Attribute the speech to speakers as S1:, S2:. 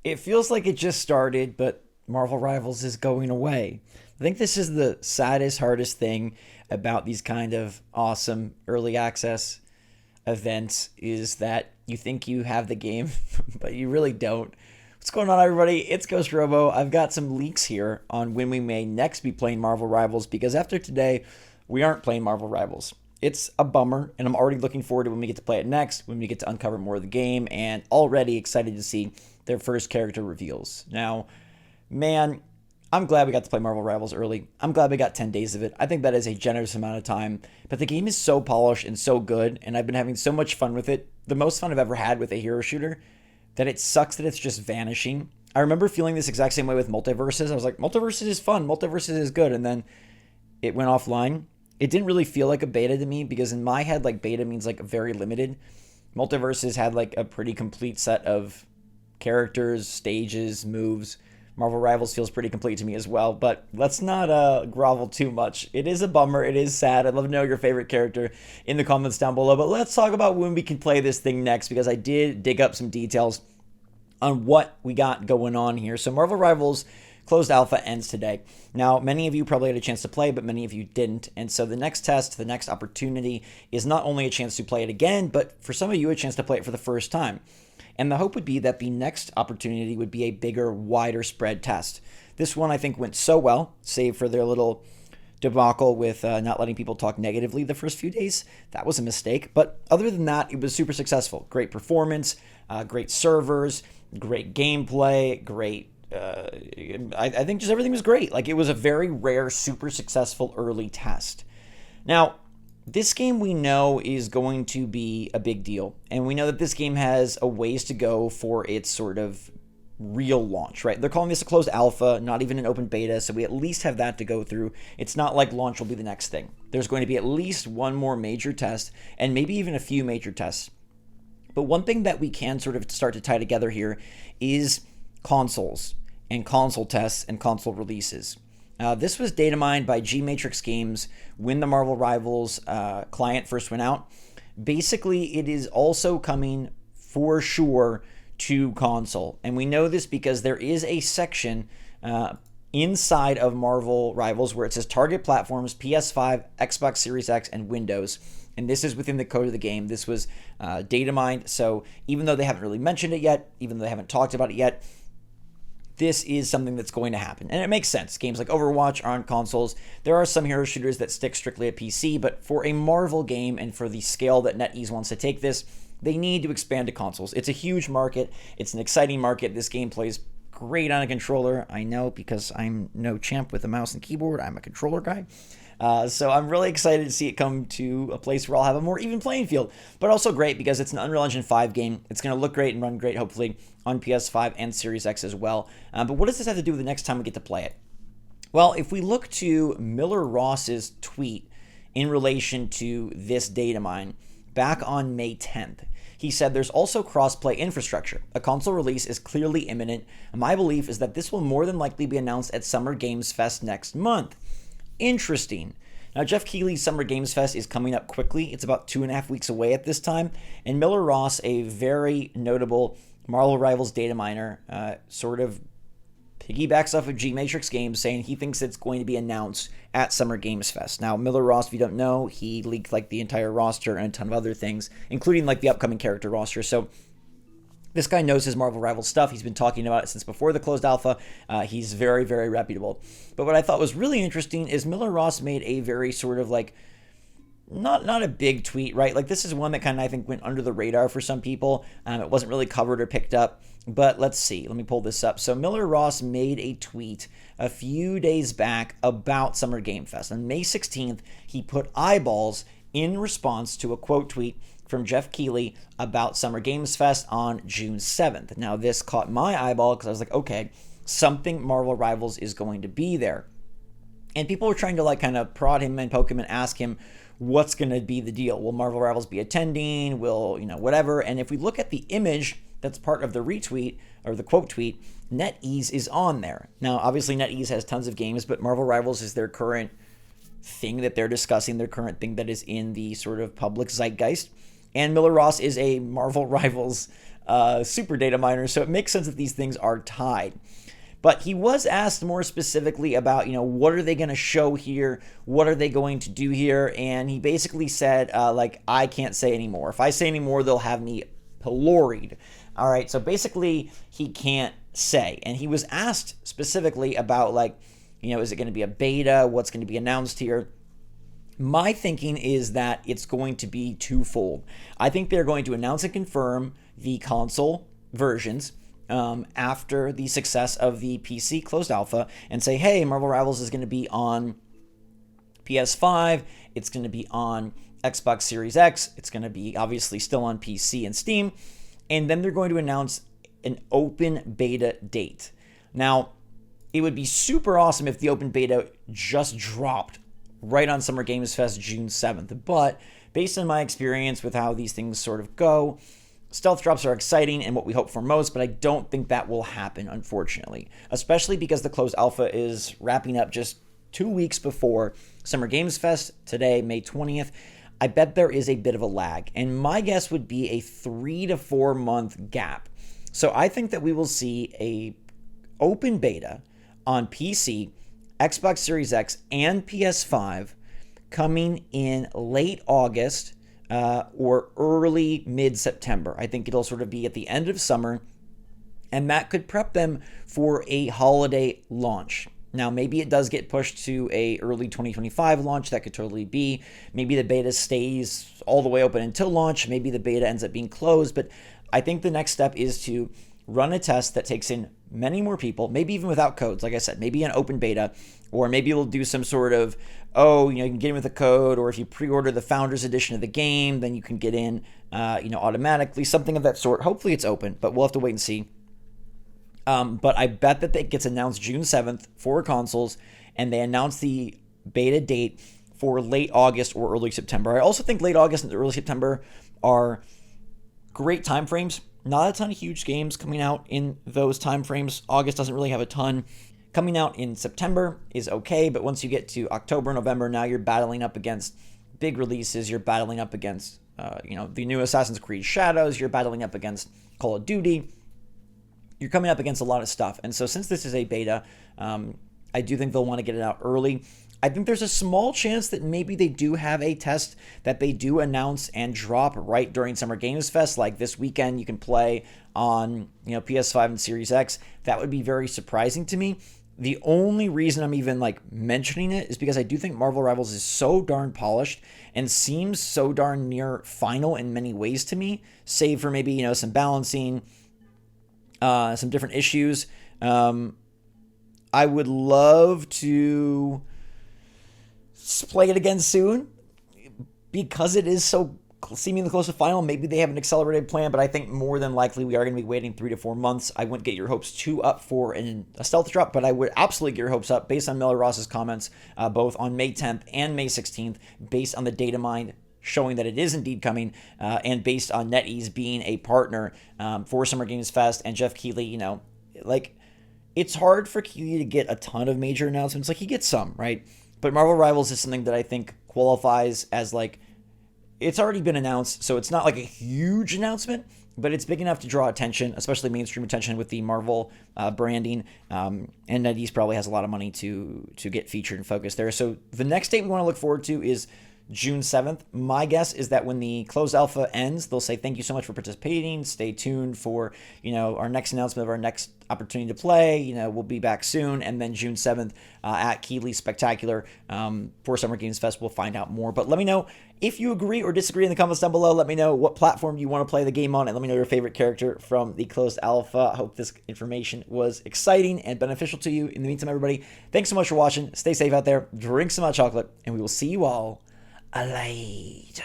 S1: It feels like it just started, but Marvel Rivals is going away. I think this is the saddest, hardest thing about these kind of awesome early access events is that you think you have the game, but you really don't. What's going on, everybody? It's GhostRobo. I've got some leaks here on when we may next be playing Marvel Rivals because after today, we aren't playing Marvel Rivals. It's a bummer, and I'm already looking forward to when we get to play it next, when we get to uncover more of the game, and already excited to see their first character reveals. Now, man, I'm glad we got to play Marvel Rivals early. I'm glad we got 10 days of it. I think that is a generous amount of time. But the game is so polished and so good, and I've been having so much fun with it. The most fun I've ever had with a hero shooter, that it sucks that it's just vanishing. I remember feeling this exact same way with Multiverses. I was like, Multiverses is fun, Multiverses is good, and then it went offline. It didn't really feel like a beta to me because in my head, like beta means like very limited. Multiverses had like a pretty complete set of characters, stages, moves. Marvel Rivals feels pretty complete to me as well, but let's not grovel too much. It is a bummer. It is sad. I'd love to know your favorite character in the comments down below, but let's talk about when we can play this thing next because I did dig up some details on what we got going on here. So Marvel Rivals closed alpha ends today. Now, many of you probably had a chance to play, but many of you didn't. And so the next test, the next opportunity is not only a chance to play it again, but for some of you, a chance to play it for the first time. And the hope would be that the next opportunity would be a bigger, wider spread test. This one, I think, went so well, save for their little debacle with not letting people talk negatively the first few days. That was a mistake. But other than that, it was super successful. Great performance, great servers, great gameplay, great I think just everything was great. Like, it was a very rare, super successful early test. Now, this game we know is going to be a big deal, and we know that this game has a ways to go for its sort of real launch, right? They're calling this a closed alpha, not even an open beta, so we at least have that to go through. It's not like launch will be the next thing. There's going to be at least one more major test, and maybe even a few major tests. But one thing that we can sort of start to tie together here is consoles and console tests and console releases. This was data mined by G Matrix Games when the Marvel Rivals client first went out. Basically, it is also coming for sure to console. And we know this because there is a section inside of Marvel Rivals where it says target platforms, PS5, Xbox Series X, and Windows. And this is within the code of the game. This was data mined. So even though they haven't really mentioned it yet, even though they haven't talked about it yet, this is something that's going to happen. And it makes sense. Games like Overwatch are on consoles. There are some hero shooters that stick strictly at PC, but for a Marvel game and for the scale that NetEase wants to take this, they need to expand to consoles. It's a huge market. It's an exciting market. This game plays great on a controller. I know because I'm no champ with a mouse and keyboard. I'm a controller guy. So I'm really excited to see it come to a place where I'll have a more even playing field, but also great because it's an Unreal Engine 5 game. It's going to look great and run great, hopefully, on PS5 and Series X as well. But what does this have to do with the next time we get to play it? Well, if we look to Miller Ross's tweet in relation to this data mine back on May 10th, he said there's also cross-play infrastructure. A console release is clearly imminent. My belief is that this will more than likely be announced at Summer Games Fest next month. Interesting. Now, Jeff Keighley's Summer Games Fest is coming up quickly. It's about 2.5 weeks away at this time. And Miller Ross, a very notable Marvel Rivals data miner, sort of piggybacks off of G Matrix Games, saying he thinks it's going to be announced at Summer Games Fest. Now, Miller Ross, if you don't know, he leaked like the entire roster and a ton of other things, including like the upcoming character roster. So this guy knows his Marvel Rivals stuff. He's been talking about it since before the closed alpha. He's very, very reputable. But what I thought was really interesting is Miller Ross made a very sort of like, not a big tweet, right? Like, this is one that kind of, I think, went under the radar for some people. It wasn't really covered or picked up. But let's see. Let me pull this up. So Miller Ross made a tweet a few days back about Summer Game Fest. On May 16th, he put eyeballs in response to a quote tweet from Jeff Keighley about Summer Games Fest on June 7th. Now, this caught my eyeball because I was like, okay, something Marvel Rivals is going to be there. And people were trying to like kind of prod him and poke him and ask him, what's going to be the deal? Will Marvel Rivals be attending? Will, whatever. And if we look at the image that's part of the retweet or the quote tweet, NetEase is on there. Now, obviously, NetEase has tons of games, but Marvel Rivals is their current thing that they're discussing, their current thing that is in the sort of public zeitgeist. And Miller Ross is a Marvel Rivals super data miners, so it makes sense that these things are tied. But he was asked more specifically about, what are they going to show here? What are they going to do here? And he basically said, I can't say anymore. If I say anymore, they'll have me pilloried. All right, so basically he can't say. And he was asked specifically about, is it going to be a beta? What's going to be announced here? My thinking is that it's going to be twofold. I think they're going to announce and confirm the console versions after the success of the PC closed alpha and say, hey, Marvel Rivals is going to be on PS5, it's going to be on Xbox Series X, it's going to be obviously still on PC and Steam, and then they're going to announce an open beta date. Now, it would be super awesome if the open beta just dropped right on Summer Games Fest June 7th, but based on my experience with how these things sort of go, stealth drops are exciting and what we hope for most, but I don't think that will happen, unfortunately, especially because the closed alpha is wrapping up just 2 weeks before Summer Games Fest, today, May 20th. I bet there is a bit of a lag, and my guess would be a 3 to 4 month gap. So I think that we will see a open beta on PC, Xbox Series X, and PS5 coming in late August, or early mid-September. I think it'll sort of be at the end of summer, and that could prep them for a holiday launch. Now, maybe it does get pushed to a early 2025 launch. That could totally be. Maybe the beta stays all the way open until launch. Maybe the beta ends up being closed. But I think the next step is to run a test that takes in many more people, maybe even without codes. Like I said, maybe an open beta, or maybe we'll do some sort of, you can get in with a code, or if you pre-order the Founders Edition of the game, then you can get in, automatically, something of that sort. Hopefully it's open, but we'll have to wait and see. But I bet that it gets announced June 7th for consoles, and they announce the beta date for late August or early September. I also think late August and early September are great time frames. Not a ton of huge games coming out in those time frames. August doesn't really have a ton. Coming out in September is okay, but once you get to October, November, now you're battling up against big releases. You're battling up against, the new Assassin's Creed Shadows. You're battling up against Call of Duty. You're coming up against a lot of stuff. And so since this is a beta, I do think they'll want to get it out early. I think there's a small chance that maybe they do have a test that they do announce and drop right during Summer Games Fest. Like this weekend, you can play on PS5 and Series X. That would be very surprising to me. The only reason I'm even mentioning it is because I do think Marvel Rivals is so darn polished and seems so darn near final in many ways to me, save for maybe some balancing, some different issues. I would love to play it again soon because it is so seemingly close to final. Maybe they have an accelerated plan, but I think more than likely we are going to be waiting 3 to 4 months. I wouldn't get your hopes too up for a stealth drop, but I would absolutely get your hopes up based on Miller Ross's comments, both on May 10th and May 16th, based on the data mine showing that it is indeed coming, and based on NetEase being a partner for Summer Games Fest, and Jeff Keighley, it's hard for Keighley to get a ton of major announcements. He gets some, right? But Marvel Rivals is something that I think qualifies as it's already been announced, so it's not a huge announcement, but it's big enough to draw attention, especially mainstream attention with the Marvel branding. And NetEase probably has a lot of money to get featured and focused there. So the next date we want to look forward to is June 7th. My guess is that when the closed alpha ends, they'll say, thank you so much for participating. Stay tuned for, our next announcement of our next opportunity to play. We'll be back soon. And then June 7th at Keighley Spectacular for Summer Games Fest, we'll find out more. But let me know if you agree or disagree in the comments down below. Let me know what platform you want to play the game on, and let me know your favorite character from the closed alpha. I hope this information was exciting and beneficial to you. In the meantime, everybody, thanks so much for watching. Stay safe out there. Drink some hot chocolate, and we will see you all later.